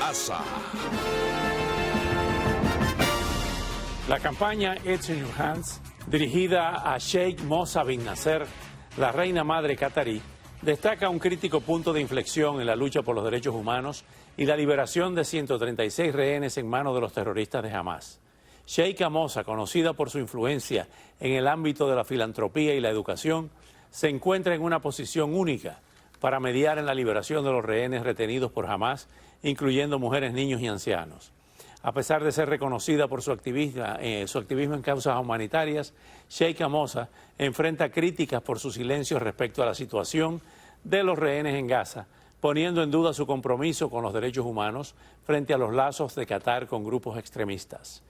Asa. La campaña It's in Your Hands, dirigida a Sheikh Mossa bin Nasser, la reina madre catarí, destaca un crítico punto de inflexión en la lucha por los derechos humanos y la liberación de 136 rehenes en manos de los terroristas de Hamas. Sheikha Mossa, conocida por su influencia en el ámbito de la filantropía y la educación, se encuentra en una posición única para mediar en la liberación de los rehenes retenidos por Hamas, incluyendo mujeres, niños y ancianos. A pesar de ser reconocida por su activismo en causas humanitarias, Sheikha Mossa enfrenta críticas por su silencio respecto a la situación de los rehenes en Gaza, poniendo en duda su compromiso con los derechos humanos frente a los lazos de Qatar con grupos extremistas.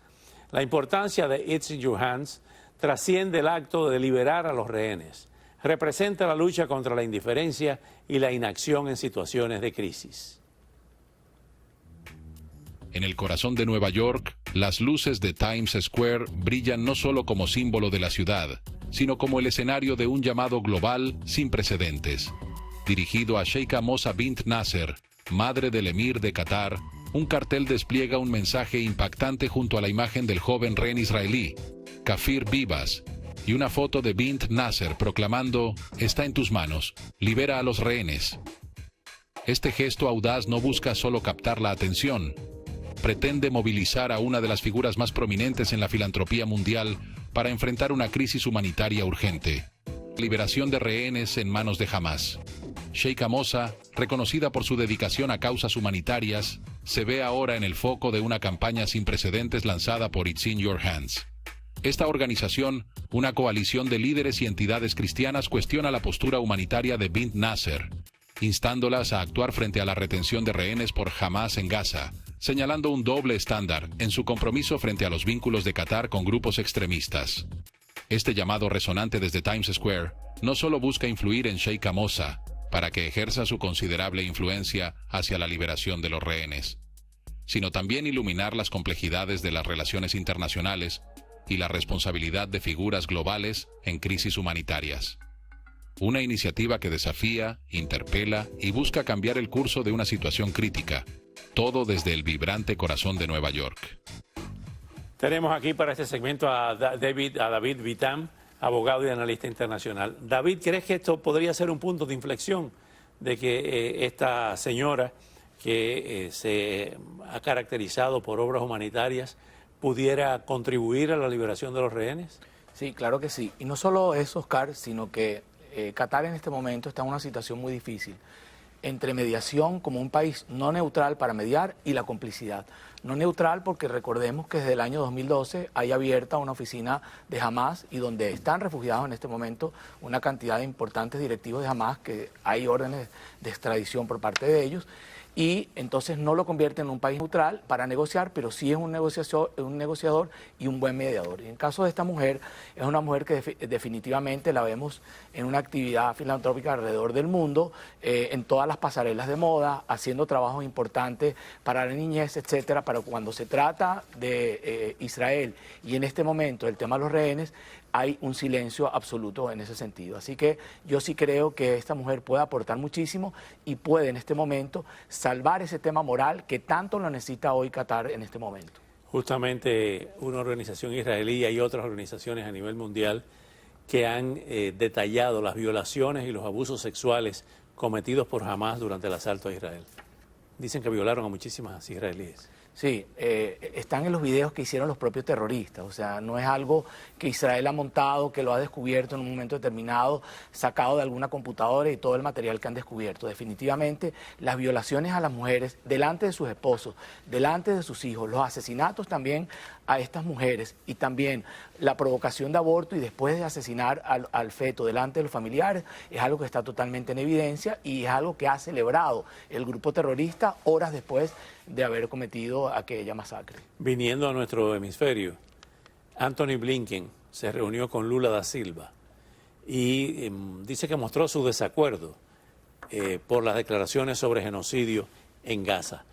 La importancia de It's in Your Hands trasciende el acto de liberar a los rehenes. Representa la lucha contra la indiferencia y la inacción en situaciones de crisis. En el corazón de Nueva York, las luces de Times Square brillan no solo como símbolo de la ciudad, sino como el escenario de un llamado global sin precedentes. Dirigido a Sheikha Mossa bint Nasser, madre del emir de Qatar, un cartel despliega un mensaje impactante junto a la imagen del joven rehén israelí, Kafir Bibas, y una foto de bint Nasser proclamando: «Está en tus manos, libera a los rehenes». Este gesto audaz no busca solo captar la atención, pretende movilizar a una de las figuras más prominentes en la filantropía mundial para enfrentar una crisis humanitaria urgente: liberación de rehenes en manos de Hamas. Sheikha Mossa, reconocida por su dedicación a causas humanitarias, se ve ahora en el foco de una campaña sin precedentes lanzada por It's in Your Hands. Esta organización, una coalición de líderes y entidades cristianas, cuestiona la postura humanitaria de bint Nasser, instándolas a actuar frente a la retención de rehenes por Hamas en Gaza, señalando un doble estándar en su compromiso frente a los vínculos de Qatar con grupos extremistas. Este llamado resonante desde Times Square no solo busca influir en Sheikha Mossa para que ejerza su considerable influencia hacia la liberación de los rehenes, sino también iluminar las complejidades de las relaciones internacionales y la responsabilidad de figuras globales en crisis humanitarias. Una iniciativa que desafía, interpela y busca cambiar el curso de una situación crítica, todo desde el vibrante corazón de Nueva York. Tenemos aquí para este segmento a David Vitam, abogado y analista internacional. David, ¿crees que esto podría ser un punto de inflexión de que esta señora que se ha caracterizado por obras humanitarias pudiera contribuir a la liberación de los rehenes? Sí, claro que sí. Y no solo eso, Oscar, sino que Qatar en este momento está en una situación muy difícil entre mediación como un país no neutral para mediar y la complicidad. No neutral porque recordemos que desde el año 2012 hay abierta una oficina de Hamas y donde están refugiados en este momento una cantidad de importantes directivos de Hamas, que hay órdenes de extradición por parte de ellos, y entonces no lo convierte en un país neutral para negociar, pero sí es un negociador y un buen mediador. Y en el caso de esta mujer, es una mujer que definitivamente la vemos en una actividad filantrópica alrededor del mundo, en todas las pasarelas de moda, haciendo trabajos importantes para la niñez, etcétera. Pero cuando se trata de Israel y en este momento el tema de los rehenes, hay un silencio absoluto en ese sentido. Así que yo sí creo que esta mujer puede aportar muchísimo y puede en este momento salvar ese tema moral que tanto lo necesita hoy Qatar en este momento. Justamente una organización israelí y otras organizaciones a nivel mundial que han detallado las violaciones y los abusos sexuales cometidos por Hamas durante el asalto a Israel. Dicen que violaron a muchísimas israelíes. Sí, están en los videos que hicieron los propios terroristas, o sea, no es algo que Israel ha montado, que lo ha descubierto en un momento determinado, sacado de alguna computadora y todo el material que han descubierto. Definitivamente, las violaciones a las mujeres delante de sus esposos, delante de sus hijos, los asesinatos también a estas mujeres y también la provocación de aborto y después de asesinar al feto delante de los familiares es algo que está totalmente en evidencia y es algo que ha celebrado el grupo terrorista horas después de haber cometido aquella masacre. Viniendo a nuestro hemisferio, Antony Blinken se reunió con Lula da Silva y dice que mostró su desacuerdo por las declaraciones sobre genocidio en Gaza.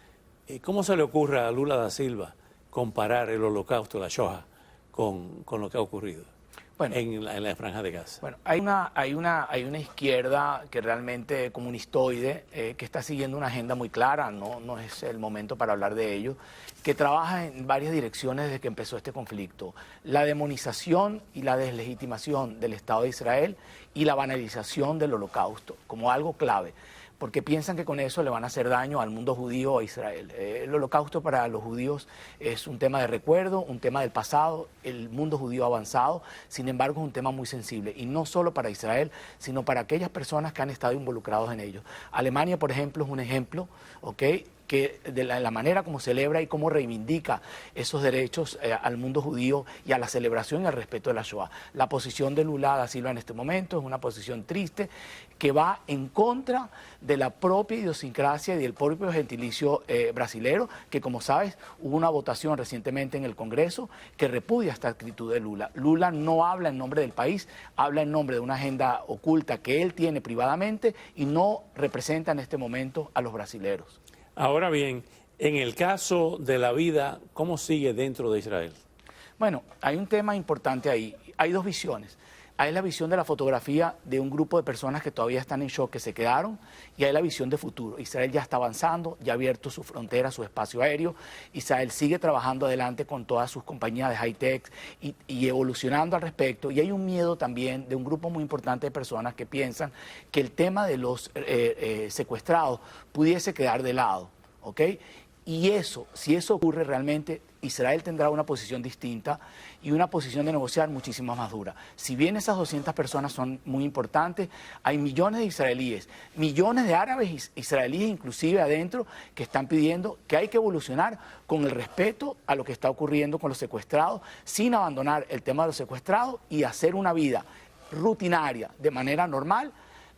¿Cómo se le ocurre a Lula da Silva comparar el holocausto, la Shoah, con lo que ha ocurrido? en la Franja de Gaza? Bueno, hay una izquierda que realmente comunistoide, que está siguiendo una agenda muy clara, no es el momento para hablar de ello, que trabaja en varias direcciones desde que empezó este conflicto. La demonización y la deslegitimación del Estado de Israel y la banalización del Holocausto como algo clave, porque piensan que con eso le van a hacer daño al mundo judío o a Israel. El Holocausto para los judíos es un tema de recuerdo, un tema del pasado, el mundo judío ha avanzado, sin embargo es un tema muy sensible, y no solo para Israel, sino para aquellas personas que han estado involucrados en ello. Alemania, por ejemplo, es un ejemplo, ¿ok?, que de la manera como celebra y cómo reivindica esos derechos al mundo judío y a la celebración y al respeto de la Shoah. La posición de Lula da Silva en este momento es una posición triste que va en contra de la propia idiosincrasia y del propio gentilicio brasilero, que como sabes hubo una votación recientemente en el Congreso que repudia esta actitud de Lula. Lula no habla en nombre del país, habla en nombre de una agenda oculta que él tiene privadamente y no representa en este momento a los brasileros. Ahora bien, en el caso de la vida, ¿cómo sigue dentro de Israel? Bueno, hay un tema importante ahí. Hay dos visiones. Hay la visión de la fotografía de un grupo de personas que todavía están en shock, que se quedaron, y hay la visión de futuro. Israel ya está avanzando, ya ha abierto su frontera, su espacio aéreo. Israel sigue trabajando adelante con todas sus compañías de high-tech y evolucionando al respecto. Y hay un miedo también de un grupo muy importante de personas que piensan que el tema de los secuestrados pudiese quedar de lado, ¿ok? Y eso, si eso ocurre realmente, Israel tendrá una posición distinta y una posición de negociar muchísimo más dura. Si bien esas 200 personas son muy importantes, hay millones de israelíes, millones de árabes israelíes inclusive adentro, que están pidiendo que hay que evolucionar con el respeto a lo que está ocurriendo con los secuestrados, sin abandonar el tema de los secuestrados y hacer una vida rutinaria de manera normal,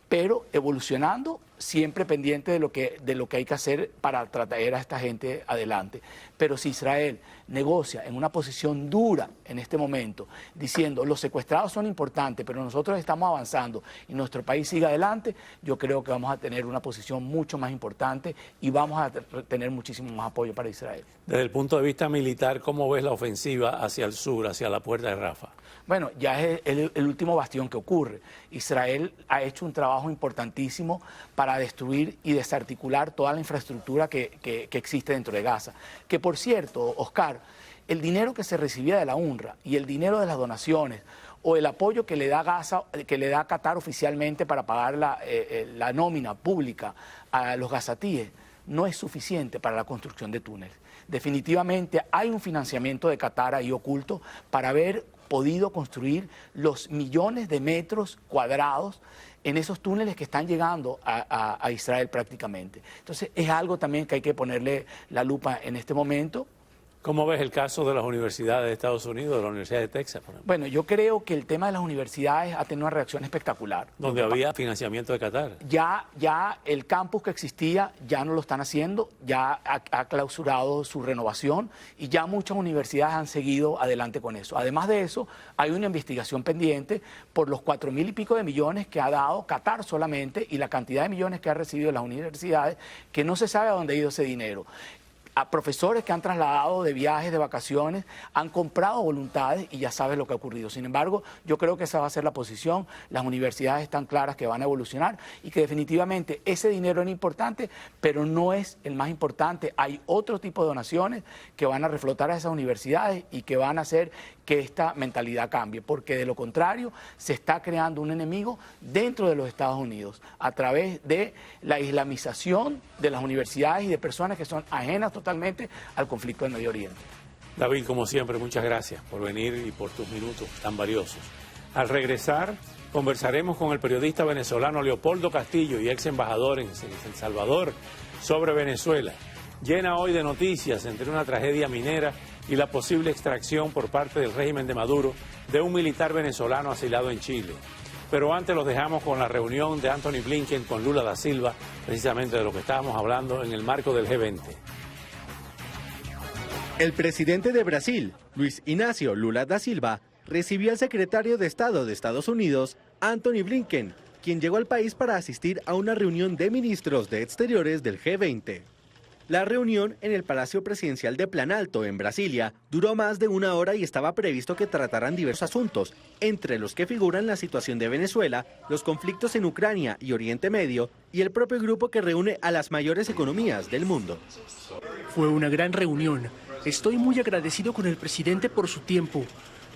pero evolucionando, siempre pendiente de lo que hay que hacer para traer a esta gente adelante. Pero si Israel negocia en una posición dura en este momento, diciendo los secuestrados son importantes, pero nosotros estamos avanzando y nuestro país sigue adelante, yo creo que vamos a tener una posición mucho más importante y vamos a tener muchísimo más apoyo para Israel. Desde el punto de vista militar, ¿cómo ves la ofensiva hacia el sur, hacia la puerta de Rafah? Bueno, ya es el último bastión que ocurre. Israel ha hecho un trabajo importantísimo para destruir y desarticular toda la infraestructura que existe dentro de Gaza. Que por cierto, Oscar, el dinero que se recibía de la UNRWA y el dinero de las donaciones o el apoyo que le da Gaza, que le da Qatar oficialmente para pagar la nómina pública a los gazatíes, no es suficiente para la construcción de túneles. Definitivamente hay un financiamiento de Qatar ahí oculto para haber podido construir los millones de metros cuadrados en esos túneles que están llegando a Israel prácticamente. Entonces es algo también que hay que ponerle la lupa en este momento. ¿Cómo ves el caso de las universidades de Estados Unidos, de la Universidad de Texas, por ejemplo? Bueno, yo creo que el tema de las universidades ha tenido una reacción espectacular. Donde había financiamiento de Qatar. Ya el campus que existía ya no lo están haciendo, ya ha clausurado su renovación y ya muchas universidades han seguido adelante con eso. Además de eso, hay una investigación pendiente por los 4.000 y pico de millones que ha dado Qatar solamente y la cantidad de millones que ha recibido las universidades, que no se sabe a dónde ha ido ese dinero. A profesores que han trasladado de viajes, de vacaciones, han comprado voluntades y ya sabes lo que ha ocurrido. Sin embargo, yo creo que esa va a ser la posición. Las universidades están claras que van a evolucionar y que definitivamente ese dinero es importante, pero no es el más importante. Hay otro tipo de donaciones que van a reflotar a esas universidades y que van a hacer que esta mentalidad cambie, porque de lo contrario se está creando un enemigo dentro de los Estados Unidos a través de la islamización de las universidades y de personas que son ajenas totalmente al conflicto del Medio Oriente. David, como siempre, muchas gracias por venir y por tus minutos tan valiosos. Al regresar, conversaremos con el periodista venezolano Leopoldo Castillo y ex embajador en El Salvador sobre Venezuela, llena hoy de noticias entre una tragedia minera y la posible extracción por parte del régimen de Maduro de un militar venezolano asilado en Chile. Pero antes los dejamos con la reunión de Antony Blinken con Lula da Silva, precisamente de lo que estábamos hablando en el marco del G20. El presidente de Brasil, Luis Inácio Lula da Silva, recibió al secretario de Estado de Estados Unidos, Antony Blinken, quien llegó al país para asistir a una reunión de ministros de Exteriores del G20. La reunión en el Palacio Presidencial de Planalto, en Brasilia, duró más de 1 hora y estaba previsto que trataran diversos asuntos, entre los que figuran la situación de Venezuela, los conflictos en Ucrania y Oriente Medio, y el propio grupo que reúne a las mayores economías del mundo. Fue una gran reunión. Estoy muy agradecido con el presidente por su tiempo.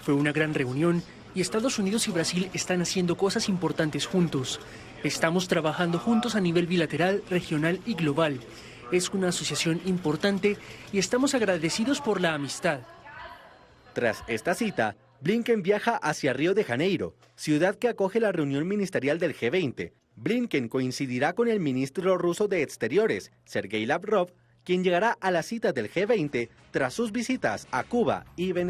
Fue una gran reunión y Estados Unidos y Brasil están haciendo cosas importantes juntos. Estamos trabajando juntos a nivel bilateral, regional y global. Es una asociación importante y estamos agradecidos por la amistad. Tras esta cita, Blinken viaja hacia Río de Janeiro, ciudad que acoge la reunión ministerial del G20. Blinken coincidirá con el ministro ruso de Exteriores, Sergei Lavrov, quien llegará a la cita del G20 tras sus visitas a Cuba y Venezuela.